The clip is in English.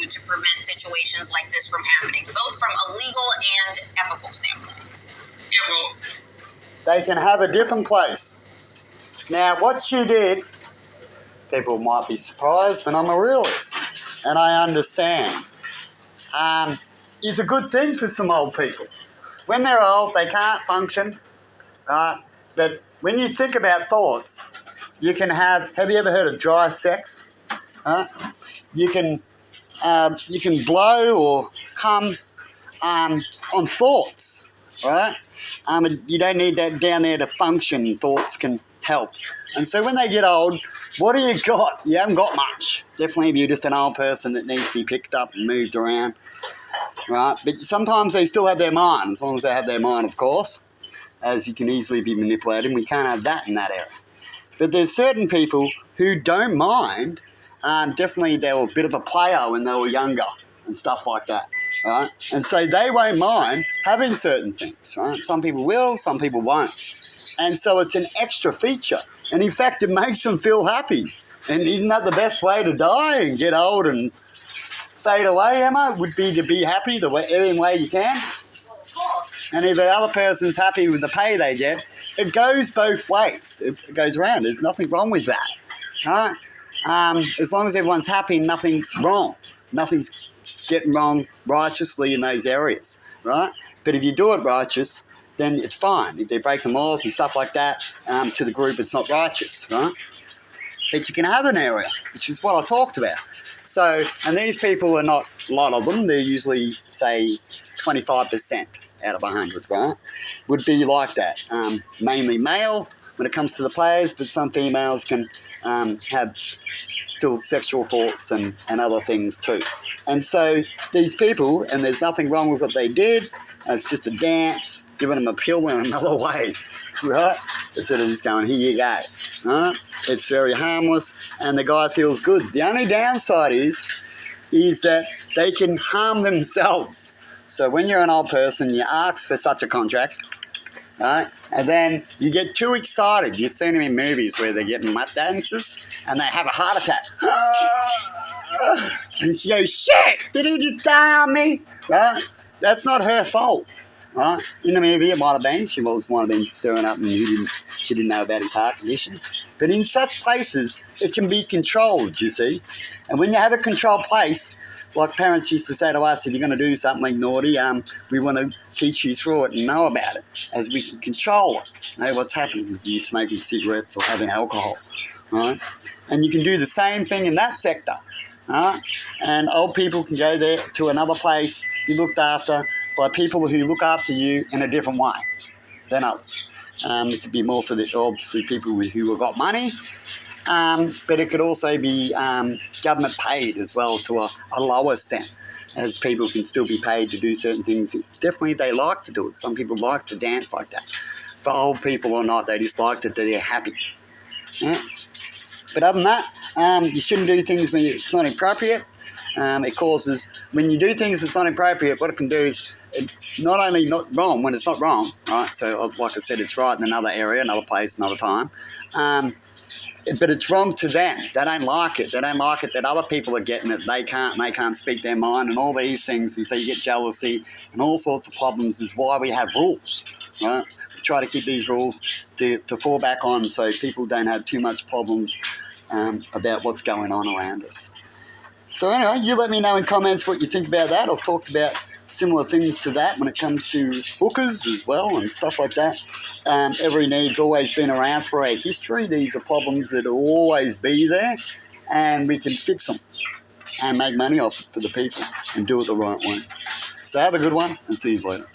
to prevent situations like this from happening, both from a legal and ethical standpoint? Yeah, well, they can have a different place. Now, what she did, people might be surprised, but I'm a realist, and I understand, is a good thing for some old people. When they're old, they can't function, right? But when you think about thoughts, you can have you ever heard of dry sex? You can blow or come on thoughts, right? You don't need that down there to function. Thoughts can help. And so when they get old, what do you got? You haven't got much. Definitely if you're just an old person that needs to be picked up and moved around, right? But sometimes they still have their mind, as long as they have their mind, of course, as you can easily be manipulated. We can't have that in that era. But there's certain people who don't mind. Definitely they were a bit of a player when they were younger and stuff like that, right? And so they won't mind having certain things, right? Some people will, some people won't. And so it's an extra feature. And in fact, it makes them feel happy. And isn't that the best way to die and get old and fade away, Emma? Would be to be happy every way you can. And if the other person's happy with the pay they get, it goes both ways. It goes around. There's nothing wrong with that, right? As long as everyone's happy, nothing's wrong. Nothing's getting wrong righteously in those areas, right? But if you do it righteous, then it's fine. If they're breaking laws and stuff like that, to the group, it's not righteous, right? But you can have an area, which is what I talked about. So, and these people are not a lot of them. They're usually, say, 25% out of 100, right? Would be like that. Mainly male when it comes to the players, but some females can have still sexual thoughts and other things too. And so these people, and there's nothing wrong with what they did, it's just a dance, giving them a pill in another way, right? Instead of just going, here you go, right? It's very harmless, and the guy feels good. The only downside is that they can harm themselves. So when you're an old person, you ask for such a contract, right? And then you get too excited. You've seen them in movies where they're getting lap dances and they have a heart attack. And she goes, shit, did he just die on me? Right? That's not her fault, right? In the movie, it might have been. She might have been stirring up and she didn't know about his heart conditions. But in such places, it can be controlled, you see. And when you have a controlled place, like parents used to say to us, if you're going to do something naughty, we want to teach you through it and know about it, as we can control it, know what's happening with you smoking cigarettes or having alcohol, right? And you can do the same thing in that sector, right? And old people can go there to another place, be looked after by people who look after you in a different way than others. It could be more for the obviously people who have got money, but it could also be government paid as well to a lower extent, as people can still be paid to do certain things. Definitely they like to do it. Some people like to dance like that. For old people or not, they just like that they're happy. Yeah. But other than that, you shouldn't do things when it's not appropriate. It causes, when you do things that's not appropriate, what it can do is not only not wrong when it's not wrong, right? So like I said, it's right in another area, another place, another time. But it's wrong to them. They don't like it. They don't like it that other people are getting it. They can't speak their mind and all these things. And so you get jealousy and all sorts of problems. Is why we have rules, right? We try to keep these rules to fall back on so people don't have too much problems about what's going on around us. So anyway, you let me know in comments what you think about that. I've talked about similar things to that when it comes to hookers as well and stuff like that. Every need's always been around for our history. These are problems that will always be there, and we can fix them and make money off it for the people and do it the right way. So have a good one and see you later.